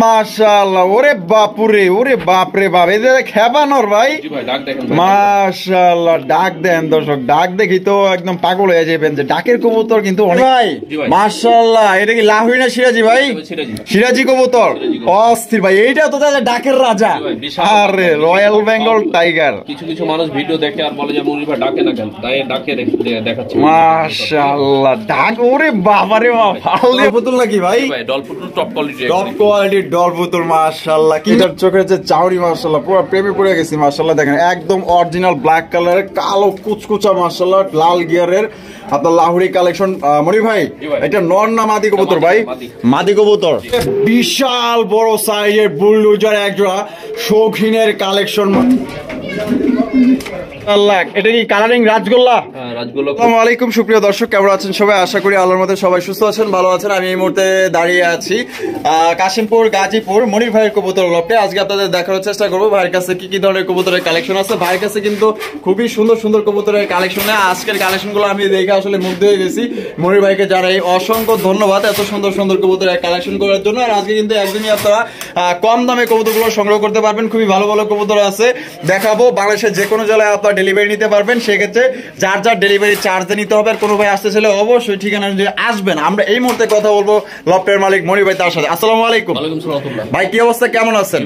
মাশাআল্লাহ, ওরে বাপুরে, ওরে বাপরে বাপ, এই যে খেপানোর ভাই। মাশাআল্লাহ, ডাক দেন দর্শক, ডাক দেখি তো একদম পাগল হয়ে যাবেন যে ডাকের কবুতর কিন্তু অনেক ভাই। মাশাআল্লাহ, এটা কি লাহুরি না সিরাজি ভাই? সিরাজি কবুতর, অস্থির ভাই, এইটা তো ডাকের রাজা। আরে রয়্যাল বেঙ্গল টাইগার। কিছু কিছু মানুষ ভিডিও দেখে আর বলে যে মুরগি ভাই ডাকে না কেন, তাই ডাকে দেখাচ্ছে। মাশাআল্লাহ, ডাক, ওরে বাবারে বাবা, ভালো পুতুল নাকি ভাই? ডলপুতুল টপ কোয়ালিটি, টপ কোয়ালিটির ডলপুতুল। মাশাআল্লাহ, কি তার চোখের যে চাউরি, মাশাআল্লাহ পুরো প্রেমে পড়ে গেছি। মাশাআল্লাহ দেখেন, একদম অরিজিনাল ব্ল্যাক কালারের, কালো কুচকুচা, মাশাআল্লাহ লাল গিয়ারের আপনার লাহুরি কালেকশন। মনি ভাই, এটা নর না মাদি কবুতর ভাই? মাদি কবুতর, বিশাল বড় সাইজের বুলডোজার একজোড়া শৌখিনের কালেকশন। এটা কি কালারিং রাজগোল্লা? আসসালামু আলাইকুম সুপ্রিয় দর্শক, কেমন আছেন সবাই? আশা করি আল্লাহর মধ্যে সবাই সুস্থ আছেন, ভালো আছেন। আমি এই মুহূর্তে দাঁড়িয়ে আছি কাশিমপুর গাজীপুর মনির ভাইয়ের কবুতর লফটে। আজকে আপনাদের দেখানোর চেষ্টা করবো ভাইয়ের কাছে কি কি ধরনের কবুতরের কালেকশন আছে। ভাইয়ের কাছে কিন্তু খুবই সুন্দর সুন্দর কবুতরের কালেকশন। আজকের কালেকশন গুলো আমি দেখে আসলে মুগ্ধ হয়ে গেছি। মনির ভাইকে জানাই অসংখ্য ধন্যবাদ এত সুন্দর সুন্দর কবুতরের কালেকশন করার জন্য। আর আজকে কিন্তু একদমই আপনারা কম দামে কবুতরগুলো সংগ্রহ করতে পারবেন। খুবই ভালো ভালো কবুতর আছে, দেখাবো। বাংলাদেশের যে কোনো জেলায় আপনার ডেলিভারি নিতে পারবেন, সেক্ষেত্রে যার যার ডেলিভারি চার্জ নিতে হবে। আর কোনো ভাই আসতে চাইলে অবশ্যই ঠিকানা অনুযায়ী আসবেন। আমরা এই মুহূর্তে কথা বলবো লফটের মালিক মনির ভাই, তার সাথে। আসসালামু আলাইকুম ভাই, কি অবস্থা, কেমন আছেন?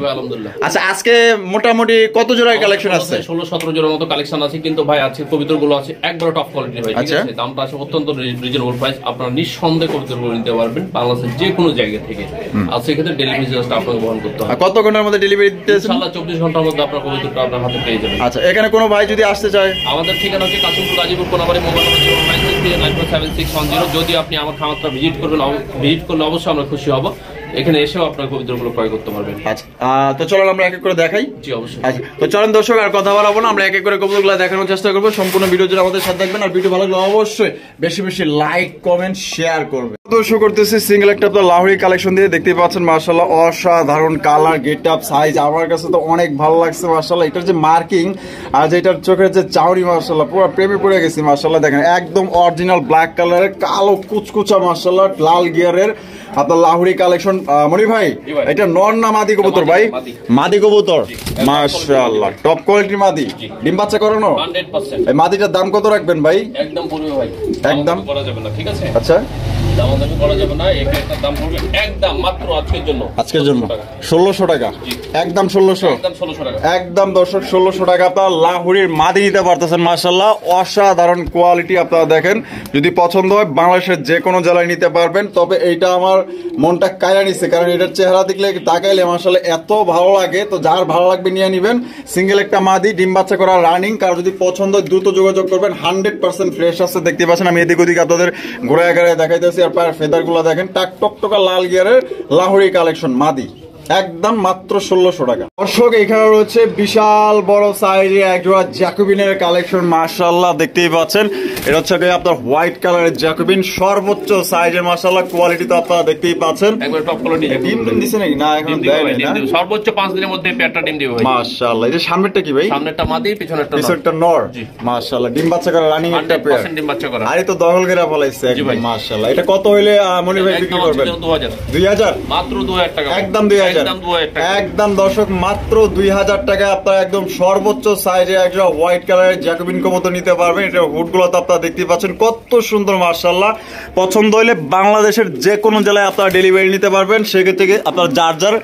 আচ্ছা, আজকে মোটামুটি কত জোড়ার কালেকশন আছে? 16-17 জোড়ার মতো কালেকশন আছে, কিন্তু ভাই আছে কবুতরগুলো আছে একবার টপ কোয়ালিটি ভাই, ঠিক আছে? দামটা আছে অত্যন্ত রিজনেবল প্রাইস। আপনারা নিঃসন্দেহে কবুতরগুলো নিতে পারবেন বাংলাদেশের যে কোনো জায়গা থেকে। আর সেক্ষেত্রে ডেলিভারি চার্জটা আপনাকে বহন করতে হবে। কত ঘন্টার মধ্যে ডেলিভারি দিতে? ইনশাআল্লাহ 24 ঘন্টার মধ্যে আপনার কবুতরটা আপনার হাতে পেয়ে যাবেন। আচ্ছা, এখানে কোনো ভাই যদি আসতে চায়, আমাদের ঠিকানা হচ্ছে কাশিমপুর গাজীপুর, কোনাবাড়ি, মোবাইল নম্বর 096394761 যদি আপনি আমার খামারটা ভিজিট করবেন, ভিজিট করলে অবশ্যই আমরা খুশি হব। এখানে এসেও আপনার কবুতরগুলো ক্রয় করতে পারবেন। আচ্ছা, তো চলুন আমরা এক এক করে দেখাই। জি অবশ্যই। আচ্ছা, তো চলেন দর্শক, আর কথা বলাবো না, আমরা এক এক করে কবুতরগুলো দেখানোর চেষ্টা করবো। সম্পূর্ণ ভিডিও জুড়ে আমাদের সাথে থাকবেন। আর ভিডিও ভালো লাগলে অবশ্যই বেশি বেশি লাইক, কমেন্ট, শেয়ার করবেন। দর্শক করতেছি সিঙ্গেল একটা আপনার লাহুরি কালেকশন দিয়ে, দেখতে পাচ্ছেন মাশাআল্লাহ অসাধারণ কালার, গেট আপ, সাইজ আমার কাছে তো অনেক ভালো লাগছে মাশাআল্লাহ। এটার যে মার্কিং আর যেটার চোখের যে চাউরি, মাশাআল্লাহ পুরো প্রেমে পড়ে গেছি। মাশাআল্লাহ দেখেন, একদম অরিজিনাল ব্ল্যাক কালারের, কালো কুচকুচা, মাশাআল্লাহ লাল গিয়ারের আপনার লাহুরি কালেকশন। মনি ভাই, এটা নর না মাদি কবুতর ভাই? মাদি কবুতর, মাশাআল্লাহ টপ কোয়ালিটির মাদি, ডিম বাচ্চা করানো। 100%। এই মাদিটার দাম কত রাখবেন ভাই? একদম পড়বে ভাই, একদম করা যাবে না, ঠিক আছে? আচ্ছা, দামাদামি করা যাবে না, একটা দাম পড়বে একদম মাত্র আজকের জন্য 1600 টাকা। একদম 1600, একদম 1600 টাকা, একদম দর্শক 1600 টাকা আপনার লাহুরির মাদি নিতে পারতেছেন। মাশাআল্লাহ অসাধারণ কোয়ালিটি। আপনারা দেখেন, যদি পছন্দ হয় বাংলাদেশের যে কোনো জেলায় নিতে পারবেন। তবে এইটা আমার মনটা কায়া নিচ্ছে, কারণ এটার চেহারা দেখলে তাকাইলে মাশাআল্লাহ এত ভালো লাগে। তো যার ভালো লাগবে নিয়ে নিবেন। সিঙ্গেল একটা মাদি, ডিম বাচ্চা করা, রানিং। কার যদি পছন্দ হয় দ্রুত যোগাযোগ করবেন। 100% ফ্রেশ আছে, দেখতে পাচ্ছেন। আমি এদিক ওদিক আপনাদের ঘোরায় ঘোরায় দেখাইতেছি। আর পায়ের ফেদার গুলো দেখেন, টাক টকটকা লাল গিয়ারের লাহুরি কালেকশন মাদি, একদম মাত্র 1600 টাকা। দর্শক, এখানে রয়েছে বিশাল বড় সাইজের একজোড়া জ্যাকোবিনের কালেকশন। মাশাআল্লাহ দেখতেই পাচ্ছেন, এটা হচ্ছে আপনার হোয়াইট কালারের জ্যাকোবিন, সর্বোচ্চ সাইজের। মাশাআল্লাহ কোয়ালিটি তো আপনারা দেখতেই পাচ্ছেন, একবার টপ কোয়ালিটি। ডিম দিছে নাকি? না, এখন দেয় না। সর্বোচ্চ 5 দিনের মধ্যে পেয়ারটা ডিম দিবে ভাই। মাশাআল্লাহ, এই যে সামনেরটা কি ভাই? সামনেরটা মাদি, পিছনেরটা নর। মাশাআল্লাহ, ডিম বাচ্চা করা, রানিং একটা পেয়ার। 100% ডিম বাচ্চা করা। আরে তো দখল করে ফলাইছে একদম। মাশাআল্লাহ, এটা কত হইলে মনি ভাই বিক্রি করবেন? 2000 মাত্র 2000 টাকা, একদম 2000, একদম দর্শক মাত্র 2000 টাকা আপনারা একদম সর্বোচ্চ সাইজে একটা হোয়াইট কালারের জ্যাকোবিন কবুতর নিতে পারবেন। এটা হুডগুলো তো আপনারা দেখতে পাচ্ছেন কত সুন্দর। মাশাআল্লাহ, পছন্দ হলে বাংলাদেশের যে কোনো জেলায় আপনারা ডেলিভারি নিতে পারবেন। সেক্ষেত্রে আপনার যার যার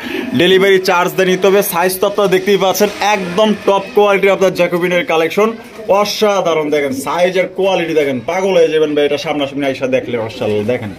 ডেলিভারি চার্জ দিয়ে নিতে হবে। সাইজ তো আপনারা দেখতেই পাচ্ছেন, একদম টপ কোয়ালিটির আপনার জ্যাকোবিনের কালেকশন। অসাধারণ, দেখেন সাইজের কোয়ালিটি দেখেন, পাগল হয়ে যাবেন ভাই এটা সামনাসামনি আইসা দেখলে। মাশাআল্লাহ দেখেন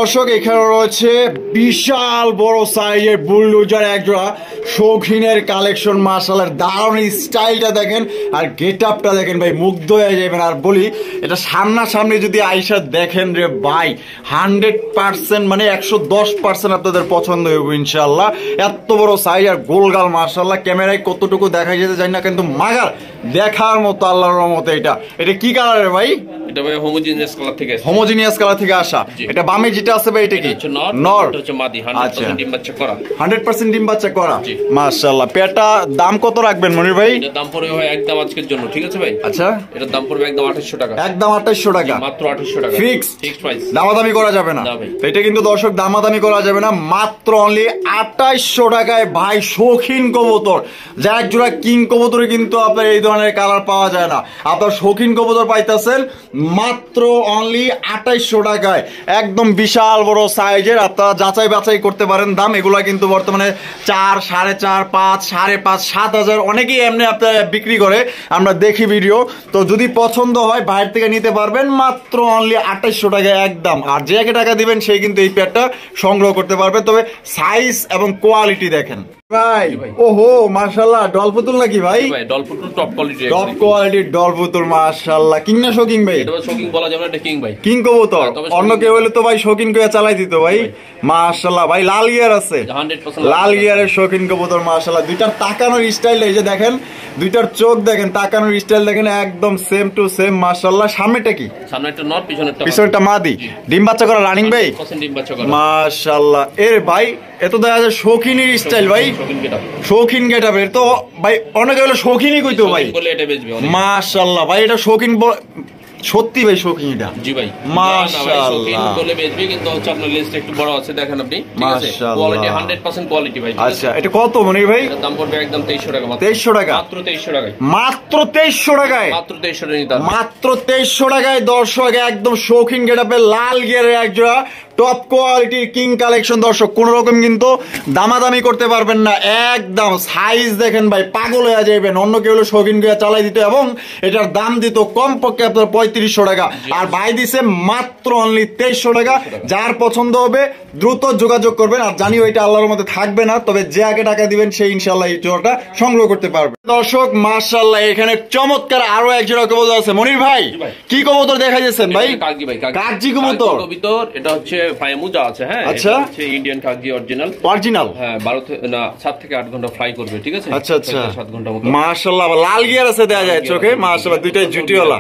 দর্শক, এখানে রয়েছে বিশাল বড় সাইজের বুলডোজার একজোড়া শৌখিনের কালেকশন। মাশাআল্লাহ দারুণ স্টাইলটা দেখেন, আর গেট আপটা দেখেন ভাই, মুগ্ধ হয়ে যাবেন। আর বলি, এটা সামনাসামনি যদি আইসা দেখেন রে ভাই, 100% মানে 110% আপনাদের পছন্দ হবে ইনশাআল্লাহ। এত বড় সাইজ আর গোলগাল, মাশাআল্লাহ ক্যামেরায় কতটুকু দেখা যেতে যায় না, কিন্তু মাগার দেখার মতো আল্লাহর রহমতে। এটা কি কালারের ভাই? এটা ভাই হোমোজিনিয়াস কালার থেকে আসে। হোমোজিনিয়াস কালার থেকে আসা। এটা বামে যেটা যেটা আছে ভাই এটা কি এটা হচ্ছে নর, নর এটা হচ্ছে মাদি, 100% আচ্ছা। ডিম বাচ্চা করা। 100% ডিম বাচ্চা করা। জি। মাশাআল্লাহ। পেয়ারটা দাম কত রাখবেন মনির ভাই? এটার দাম পড়বে ভাই একদম আজকের জন্য, ঠিক আছে ভাই? আচ্ছা, এটার দাম পড়বে একদম 2800 টাকা। একদম 2800 টাকা, মাত্র 2800 টাকা ফিক্সড ফিক্সড প্রাইস। দামাদামি করা যাবে না। না ভাই। এটা কিন্তু দর্শক দামাদামি করা যাবে না, মাত্র অনলি 2800 টাকায় ভাই শৌখিন কবুতর। যা এক জোড়া কিং কবুতরে কিন্তু আপনার এই ধরনের কালার পাওয়া যায় না। আপনার শৌখিন কবুতর পাইতেছেন মাত্র অনলি 2800 টাকায়, একদম বিশাল বড় সাইজের। আপনারা যাচাই বাছাই করতে পারেন দাম। এগুলা কিন্তু বর্তমানে 4, 4.5, 5, 5.5, 7,000 অনেকেই এমনি আপনার বিক্রি করে, আমরা দেখি ভিডিও। তো যদি পছন্দ হয় বাইরে থেকে নিতে পারবেন মাত্র অনলি 2800 টাকায় একদম। আর যে টাকা দিবেন সেই কিন্তু এই পেয়ারটা সংগ্রহ করতে পারবেন। তবে সাইজ এবং কোয়ালিটি দেখেন ভাই। ওহো মাশাআল্লাহ, ডল পুতুল নাকি ভাই? ভাই ডল পুতুল টপ কোয়ালিটি, টপ কোয়ালিটির ডল পুতুল মাশাআল্লাহ। কিং না শৌকিং ভাই? এটা শৌকিং বলা যাবে না, এটা কিং ভাই। কিং কবুতর। তবে অন্য কেউ হলে তো ভাই শৌকিং করে চালাই দিত ভাই। মাশাআল্লাহ ভাই, লাল গিয়ার আছে, 100% লাল গিয়ারের শৌকিন কবুতর মাশাআল্লাহ। দুইটার তাকানোর স্টাইল এই যে দেখেন, দুইটার চোখ দেখেন, তাকানোর স্টাইল দেখেন, একদম সেম টু সেম মাশাআল্লাহ। সামনেটা কি? সামনে একটা নর, পিছনেরটা মাদি। ডিম বাচ্চা করা রানিং ভাই? 100% ডিম বাচ্চা করা। মাশাআল্লাহ। এর ভাই এত দেখা যায় শৌখিনের স্টাইল ভাই, শৌকিং গেটআপ। শৌখিন গেটআপের। তো ভাই অনেকে হলো শৌখিনই কইতো ভাই। বলে এটা বেচবে অনেক। মাশাআল্লাহ ভাই, এটা শৌখিন সত্যি ভাই শৌখিন এটা। জি ভাই মাশাআল্লাহ। শৌকিং বলে বেচবে, কিন্তু হচ্ছে আপনার লিস্ট একটু বড় আছে, দেখেন আপনি, ঠিক আছে? মাশাআল্লাহ। কোয়ালিটি 100% কোয়ালিটি ভাই। আচ্ছা, এটা কত মনির ভাই? এটার দাম পড়বে একদম 2300 টাকা মাত্র। 2300 টাকা? মাত্র 2300 টাকায়। মাত্র 2300 টাকায়? মাত্র 2300 টাকা নিতে হবে। মাত্র 2300 টাকায় দর্শক, একদম শৌখিন গেটআপের লাল গিয়ারের একজোড়া টপ কোয়ালিটির কিং কালেকশন। দর্শক কোন রকম কিন্তু দামাদামি করতে পারবেন না, একদম সাইজ দেখেন ভাই, পাগল হয়ে যাবেন। অন্য কেউ হলো শৌখিন গিয়া চালাই দিত এবং এটার দাম দিত কমপক্ষে আপনার 3500 টাকা, আর ভাই দিছে মাত্র অনলি 2300 টাকা। যার পছন্দ হবে দ্রুত যোগাযোগ করবেন। আর জানি ওইটা আল্লাহর মধ্যে থাকবে না, তবে যে আগে টাকা দিবেন সেই ইনশাআল্লাহ এই জোড়াটা সংগ্রহ করতে পারবে। দর্শক মাশাআল্লাহ, এখানে চমৎকার আরো এক জোড়া কবুতর আছে। মনির ভাই কি কবুতর দেখা যাচ্ছেন ভাই? কাগজি ভাই, কাগজি কবুতর। এটা হচ্ছে ফায়ামুজা আছে, হ্যাঁ। আচ্ছা, এটা হচ্ছে ইন্ডিয়ান কাগজি অরিজিনাল। অরিজিনাল? হ্যাঁ, 7 থেকে 8 ঘন্টা ফ্লাই করবে, ঠিক আছে? আচ্ছা আচ্ছা, 7 ঘন্টা মতো। মাশাআল্লাহ। লাল গিয়ার আছে দেখা যায় চোখে মাশাআল্লাহ, দুইটাই জুটিওয়ালা,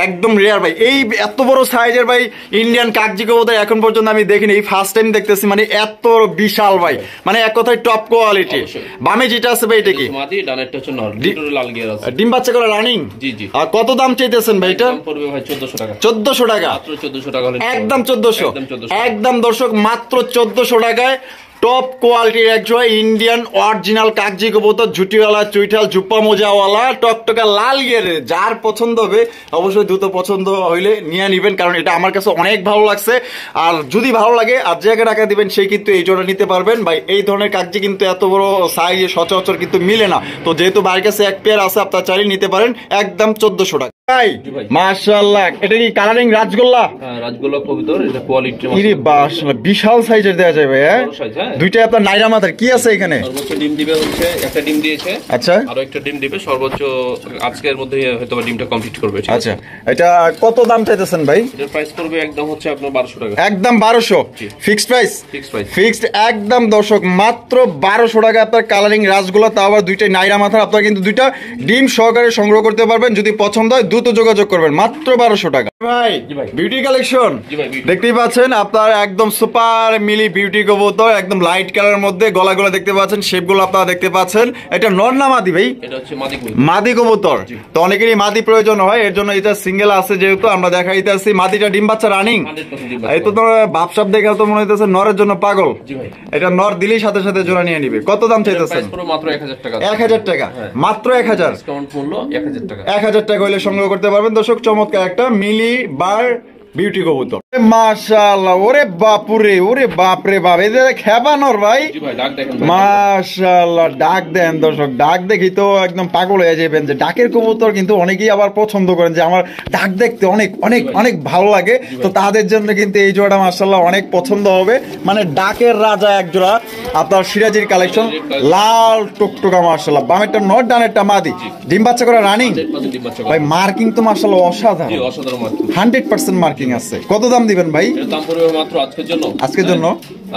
একদম রেয়ার ভাই। এই এত বড় সাইজের ভাই ইন্ডিয়ান কাগজি কবুতর এখন পর্যন্ত আমি দেখিনি, এই ফার্স্ট টাইম দেখতেছি। মানে এত বিশাল ভাই, মানে এক কথায় টপ কোয়ালিটি। বামে যেটা আছে ভাই এটা কি? মাদি, ডানেরটা হচ্ছে নর, দুটোর লাল গিয়ার আছে। ডিম বাচ্চা করা রানিং? জি জি। আর কত দাম চাইতেছেন ভাই এটা? দাম পড়বে ভাই 1400 টাকা। 1400 টাকা? মাত্র 1400 টাকা হলে একদম 1400, একদম 1400, একদম দর্শক মাত্র 1400 টাকায় টপ কোয়ালিটির একজোড়া ইন্ডিয়ান অরিজিনাল কাগজি কবুতর, ঝুটিওয়ালা, চুইঠাল, জুপ্পা মোজাওয়ালা, টকটকা লাল গিয়ারের। যার পছন্দ হবে অবশ্যই দ্রুত পছন্দ হইলে নিয়ে নিবেন, কারণ এটা আমার কাছে অনেক ভালো লাগছে। আর যদি ভালো লাগে আর যে টাকা দিবেন সেই কিন্তু এই জোড়া নিতে পারবেন ভাই। এই ধরনের কাগজি কিন্তু এত বড় সাইজ সচরাচর কিন্তু মিলে না। তো যেহেতু বাড়ির কাছে এক পেয়ার আছে, আপনার চাইলে নিতে পারেন একদম 1400 টাকা। ভাই মাশাআল্লাহ, এটা কি কালারিং রাজগোল্লা? হ্যাঁ, রাজগোল্লা কবুতর। এটা কোয়ালিটি বিশাল সাইজের দেয়া যায় ভাই। হ্যাঁ, দুইটা আপনার নাইরা মাথার কি আছে এখানে? সর্বোচ্চ ডিম দিবে হচ্ছে একটা ডিম দিয়েছে। আচ্ছা, আরো একটা ডিম দিবে সর্বোচ্চ আজকের মধ্যে, হয়তো ডিমটা কমপ্লিট করবে। আচ্ছা, এটা কত দাম চাইতেছেন ভাই? এর প্রাইস করবে একদম হচ্ছে আপনার 1200 টাকা। একদম 1200 fixed price? Fixed price, fixed একদম দর্শক, মাত্র 1200 টাকা আপনার কালারিং রাজগোল্লা, তাও আবার দুইটা নাইরা মাথার। আপনারা কিন্তু দুইটা ডিম সহকারে সংগ্রহ করতে পারবেন। যদি পছন্দ হয় দ্রুত যোগাযোগ করবেন, মাত্র 1200 টাকা। ভাই বিউটি কালেকশন দেখতেই পাচ্ছেন, আপনার একদম সুপার মিলি বিউটি কবুতর, একদম লাইট কালারের মধ্যে। গলাগুলো দেখতে পাচ্ছেন, শেপগুলো আপনারা দেখতে পাচ্ছেন। এটা নর না মাদি ভাই? এটা হচ্ছে মাদি কবুতর। মাদি কবুতর। তো অনেকেরই মাদি প্রয়োজন হয়, এর জন্য এটা সিঙ্গেল আছে যেহেতু আমরা দেখাইতে আসছি। মাদিটা ডিম বাচ্চা রানিং? এই তো ভাবসাব দেখে তো মনে হইতেছে নরের জন্য পাগল। এটা নর দিলেই সাথে সাথে জোড়া নিয়ে নিবে। কত দাম চাইতেছেন? মাত্র 1000 টাকা। 1000 টাকা? মাত্র 1000? ডিসকাউন্ট মূল্য 1000 টাকা। 1000 টাকা হলে সংগ্রহ করতে পারবেন দর্শক। চমৎকার একটা মিলি বার বিউটি কবুতর মাশাআল্লাহ। ওরে বাপুরে, ওরে বাপরে বাপ, এই যে খেপানোর ভাই। মাশাআল্লাহ, ডাক দেন দর্শক। ডাক দেখি তো একদম পাগল হয়ে যাবেন। যে ডাকের কবুতর কিন্তু অনেকেই আবার পছন্দ করেন, যে আমার ডাক দেখতে অনেক অনেক অনেক ভালো লাগে। তো তাদের জন্য কিন্তু এই জোড়াটা মাশাআল্লাহ অনেক পছন্দ হবে। মানে ডাকের রাজা এক জোড়া আপনার সিরাজির কালেকশন, লাল টুকটুকা মাশাআল্লাহ। বামেরটা নর, ডানেরটা মাদি। ডিম বাচ্চা করা রানিং? ভাই মার্কিং তো মাশাআল্লাহ অসাধারণ, 100% মার্কিং রানিং আছে। কত দাম দিবেন ভাই? দাম পড়বে মাত্র আজকের জন্য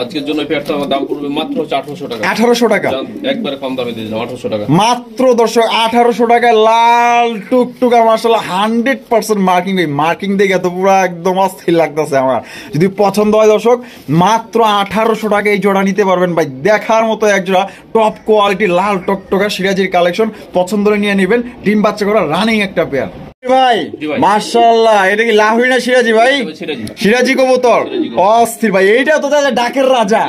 আজকের জন্য পেয়ারটার দাম পড়বে মাত্র 1800 টাকা। 1800 টাকা একবারে কম দামে দিয়ে দিলাম, 1800 টাকা মাত্র। দর্শক 1800 টাকায় লাল টুকটুকা মাশাআল্লাহ 100% মার্কিং। মার্কিং দেখে তো পুরো একদম অস্থির লাগতেছে আমার। যদি পছন্দ হয় দর্শক মাত্র 1800 টাকা এই জোড়া নিতে পারবেন ভাই। দেখার মতো এক জোড়া টপ কোয়ালিটি লাল টকটকা সিরাজির কালেকশন। পছন্দ হলে নিয়ে নেবেন। ডিম বাচ্চা করা রানিং একটা পেয়ার ভাই মাশাআল্লাহ। এটা কি লাহুরি না সিরাজি ভাই? সিরাজি কবুতর অস্থির ভাই। এইটা তো তাহলে ডাকের রাজা।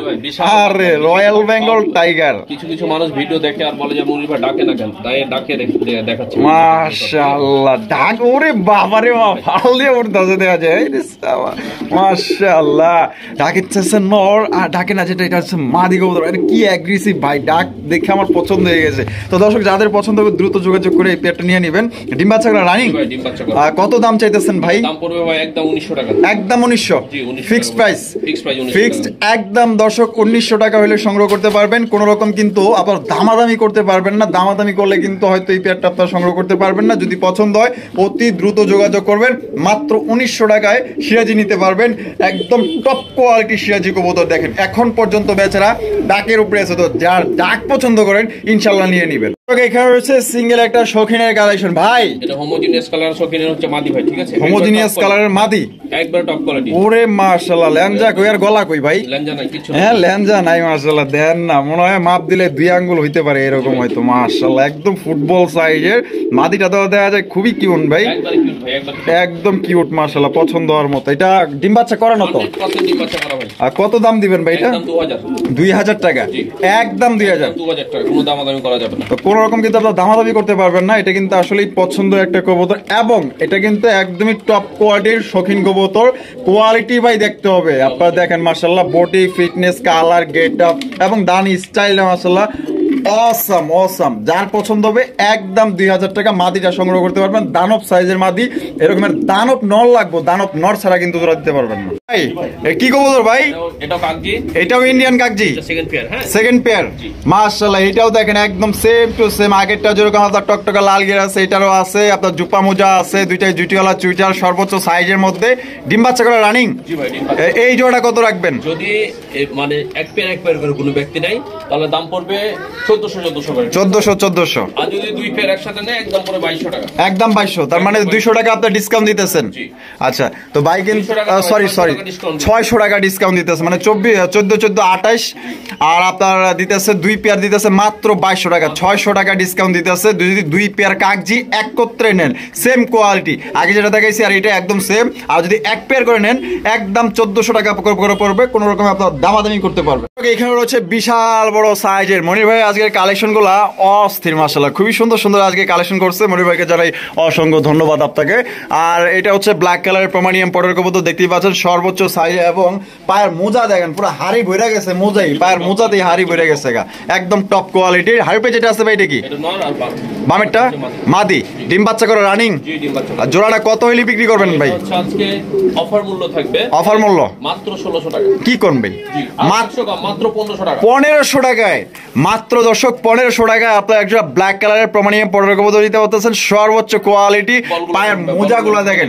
আরে রয়্যাল বেঙ্গল টাইগার। কিছু কিছু মানুষ ভিডিও দেখে আর বলে যে মুনির ভাই ডাকে না কেন, তাই ডাকে দেখাচ্ছে মাশাআল্লাহ। ডাক ওরে বাবারে বাবা ফাল দিয়ে উঠতেছে দেখা যায়। মাশাআল্লাহ ডাকেছে নর আর ডাকে না যেটা, এটা হচ্ছে মাদি কবুতর। এটা কি অ্যাগ্রেসিভ ভাই, ডাক দেখে আমার পছন্দ হয়ে গেছে। তো দর্শক যাদের পছন্দ হবে দ্রুত যোগাযোগ করে এই পেয়ারটা নিয়ে নেবেন। ডিম বাচ্চা করা রানিং। কত দাম চাইতেছেন ভাই? দাম পড়বে ভাই একদম 1900 টাকা। একদম 1900 ফিক্সড প্রাইস। ফিক্সড একদম দর্শক 1900 টাকা হলে সংগ্রহ করতে পারবেন। কোন রকম কিন্তু আপনার দামাদামি করতে পারবেন না। দামাদামি করলে কিন্তু হয়তো এই পেয়ারটা আপনারা সংগ্রহ করতে পারবেন না। যদি পছন্দ হয় অতি দ্রুত যোগাযোগ করবেন। মাত্র 1900 টাকায় সিরাজি নিতে পারবেন। একদম টপ কোয়ালিটি সিরাজি কবুতর। দেখেন এখন পর্যন্ত বেচারা ডাকের উপরে আছে, তো যার ডাক পছন্দ করেন ইনশাআল্লাহ নিয়ে নেবেন। এখানে রয়েছে সিঙ্গেল একটা শৌখিনের কালেকশন ভাই। এটা হোমোজিনিয়াস কালার শৌখিনের হচ্ছে মাদি ভাই, ঠিক আছে? হোমোজিনিয়াস কালারের মাদি একবার টপ কোয়ালিটি। ওরে মাশাআল্লাহ। ল্যাঞ্জা কই আর গলা কই ভাই? ল্যাঞ্জা নাই কিছু। হ্যাঁ ল্যাঞ্জা নাই মাশাআল্লাহ। দেন না মনে হয় মাপ দিলে 2 আঙ্গুল হইতে পারে এরকম হয়তো। মাশাআল্লাহ একদম ফুটবল সাইজের মাদিটা তো দেখা যায় খুবই কিউট ভাই। একবার কিউট ভাই, একদম কিউট মাশাআল্লাহ পছন্দ হওয়ার মতো। এটা ডিম বাচ্চা করানো তো? ডিম বাচ্চা করা ভাই। আর কত দাম দিবেন ভাই এটা? একদম 2000। 2000 টাকা একদম 2000 টাকা। কোনো দামাদামি করা যাবে না। তো কোন রকম কিন্তু আপনারা দামাদামি করতে পারবেন না। এটা কিন্তু আসলেই পছন্দের একটা কবুতর এবং এটা কিন্তু একদমই টপ কোয়ালিটির শৌখিন কবুতর। কোয়ালিটি ভাই দেখতে হবে। আপনারা দেখেন মাশাআল্লাহ body fitness colour get up এবং দান স্টাইল মাশাআল্লাহ অসাম অসাম। যার পছন্দ হবে একদম 2000 টাকা মাদিটা সংগ্রহ করতে পারবেন। দানব সাইজের মাদি, এরকমের দানব নর লাগবে। দানব নর ছাড়া কিন্তু জোড়া দিতে পারবেন না ভাই। কি কবুতর ভাই? এটাও কাকজি। এটাও ইন্ডিয়ান কাকজি সেকেন্ড পেয়ার। হ্যাঁ সেকেন্ড পেয়ার মাশাআল্লাহ। এটাও দেখেন একদম সেম টু সেম। আগেরটা যেরকম আপনার টকটকা লাল গিয়ার আছে এটারও আছে। আপনার জুপা মোজা আছে, দুইটাই জুটিওয়ালা চুইটার সর্বোচ্চ সাইজের মধ্যে। ডিম বাচ্চা করা রানিং। জি ভাই ডিম। এই জোড়াটা কত রাখবেন? যদি মানে এক পেয়ার করে কোনো ব্যক্তি নাই তাহলে দাম পড়বে 1400 আর যদি দুই পেয়ার একসাথে নেয় একদম পড়বে 2200 টাকা। একদম 2200। তার মানে 200 টাকা আপনি ডিসকাউন্ট দিতেছেন। আচ্ছা তো ভাই কিন্তু সরি 600 টাকা ডিসকাউন্ট দিতেছে, মানে 14 28 আর আপনার দিতেছে দুই পেয়ার দিতেছে মাত্র 2200 টাকা। 600 টাকা ডিসকাউন্ট দিতেছে যদি দুই পেয়ার কাগজি একত্রে নেন। সেম কোয়ালিটি আগে যেটা দেখাইছি আর এটা একদম সেম। আর যদি এক পেয়ার করে নেন একদম 1400 টাকা করে পড়বে। কোন রকম আপনার দামাদামি করতে পারবে। এখানে রয়েছে বিশাল বড় সাইজের মনির ভাই আজকের কালেকশন গুলা অস্থির মাশাআল্লাহ। খুবই সুন্দর সুন্দর আজকে কালেকশন করছে। মনির ভাইকে জানাই অসংখ্য ধন্যবাদ আপনাকে। আর এটা হচ্ছে ব্ল্যাক কালারের প্রমানিয়াম পটের কবুতর দেখতেই পাচ্ছেন সর্বোচ্চ সাইজ এবং পায়ের মোজা দেখেন পুরো হাড়ি ভরে গেছে। মোজাই পায়ের মোজাতেই হাড়ি ভরে গেছে গা। একদম টপ কোয়ালিটির। হাড়িপে যেটা আছে ভাই এটা কি? বামেরটা মাদি। ডিম বাচ্চা করে রানিং। আর জোড়াটা কত হইলে বিক্রি করবেন ভাই? আজকে অফার মূল্য থাকবে। অফার মূল্য মাত্র 1600 টাকা। কি কোন ভাই? মাত্র 1500 টাকা। 1500 টাকায় মাত্র দর্শক 1500 টাকায় আপনার একটা ব্ল্যাক কালারের প্রমাণীয় পটের কবুতর দিতে পারতেছেন সর্বোচ্চ কোয়ালিটি। পায়ের মোজাগুলো দেখেন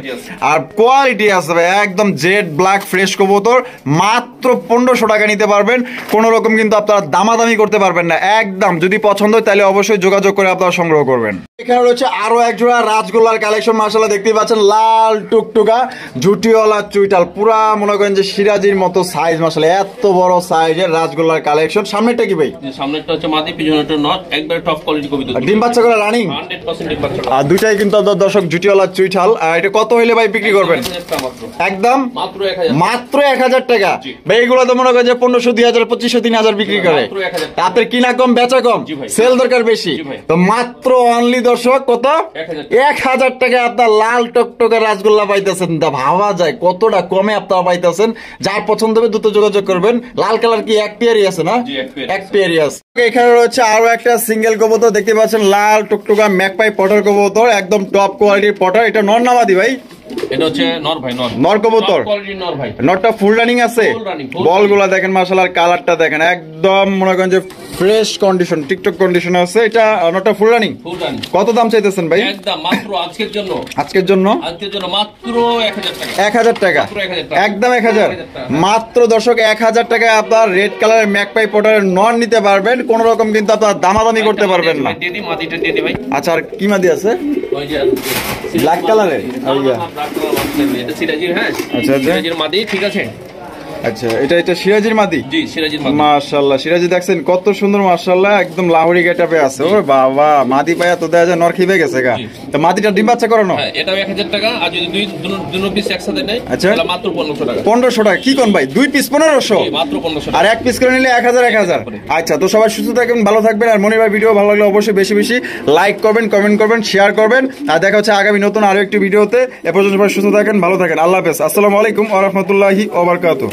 আর কোয়ালিটি আছে ভাই একদম জেড ব্ল্যাক ফ্রেশ কবুতর। মাত্র 1500 টাকা নিতে পারবেন। কোন রকম কিন্তু আপনারা দামাদামি করতে পারবেন না। একদম যদি পছন্দ হয় তাহলে অবশ্যই যোগাযোগ করে আপনারা সংগ্রহ করবেন। এখানে রয়েছে আরো এক জোড়া রাজগোল্লার কালেকশন মাশাআল্লাহ দেখতেই পাচ্ছেন লাল টুকটুকা ঝুটিওয়ালা চুইটাল পুরা মনে করেন যে সিরাজির মতো সাইজ মাশাআল্লাহ। এত বড় সাইজের রাজগোল্লার কালেকশন। সামনেটা কি ভাই? সামনেটা হচ্ছে মাদি, পিছনেটা নট। একবার টপ কোয়ালিটি কবুতর। ডিম বাচ্চা করে রানিং 100% ডিম বাচ্চা। আর দুইটাই কিন্তু দর্শক ঝুটিওয়ালা চুইটাল। আর এটা কত হইলে ভাই বিক্রি করবেন? একদম মাত্র 1000 টাকা ভাই। এগুলো তো মনে করেন যে 1500 2000 2500 3000 বিক্রি করে। আপনার কিনা কম বেচা কম, সেল দরকার বেশি। তো মাত্র অনলি দর্শক কত? 1000 টাকা আপনার লাল টকটকে রাজগোল্লা পাইতেছেন। তা ভাবা যায় কতটা কমে আপনারা পাইতেছেন। যার পছন্দ হবে দ্রুত যোগাযোগ করবেন। লাল কালার কি এক পেয়ারই আছে না? এক পেয়ারই আছে। এখানে রয়েছে আরো একটা সিঙ্গেল কবুতর দেখতে পাচ্ছেন লাল টুকটুকা ম্যাকপাই পটার কবুতর। একদম টপ কোয়ালিটির পটার। এটা নর না মাদি ভাই? এটা হচ্ছে নর ভাই, নর কবুতর। টপ কোয়ালিটির নর ভাই। নটটা ফুল রানিং আছে? Full running, বলগুলা দেখেন মাশাআল্লাহ, কালারটা দেখেন একদম মনে করেন যে ফ্রেশ কন্ডিশন, টিকটক কন্ডিশন আছে। এটা নটটা ফুল রানিং। Full running. কত দাম চাইতেছেন ভাই? একদম মাত্র আজকের জন্য মাত্র 1000 টাকা। 1000 টাকা, মাত্র 1000 টাকা। একদম 1000 মাত্র। দর্শক 1000 টাকায় আপনার রেড কালারের ম্যাকপাই পটারের নন নিতে পারবেন, কোন রকম কিন্তু আপনার দামাদামি করতে পারবেন না। দেদি মাদিটা দেদি ভাই। আচ্ছা, আর কি মাদি আছে? ওই যে ব্ল্যাক কালারের। এটা সিরাজির। হ্যাঁ আচ্ছা, সিরাজির মাদি, ঠিক আছে। আচ্ছা, এটা সিরাজির মাদি। জি সিরাজির মাদি। মাশাআল্লাহ, সিরাজি দেখছেন কত সুন্দর মাশাআল্লাহ, একদম লাহোরি গেটআপে আছে। ও বাবা, মাদি পায়া তো দেখা যায় নর খিবে গেছে গা। তো মাদিটা ডিম বাচ্চা করানো? হ্যাঁ, এটাও 1000 টাকা। আর যদি দুই পিস একসাথে নেয় তাহলে মাত্র 1500 টাকা। 1500 টাকা? কি কোন ভাই, 2 পিস 1500? মাত্র 1500 আর টাকা। এক পিস করে নিলে 1000। আচ্ছা, তো সবাই সুস্থ থাকবেন, ভালো থাকবেন। আর মনির ভাই ভিডিও ভালো লাগলে অবশ্যই বেশি বেশি লাইক করবেন, কমেন্ট করবেন, শেয়ার করবেন। আর দেখা হচ্ছে আগামী নতুন আরো একটি ভিডিওতে। এ পর্যন্ত সবাই সুস্থ থাকেন, ভালো থাকেন। আল্লাহ হাফেজ। আসসালামু আলাইকুম ওয়া রাহমাতুল্লাহি ওয়া বারাকাতুহু।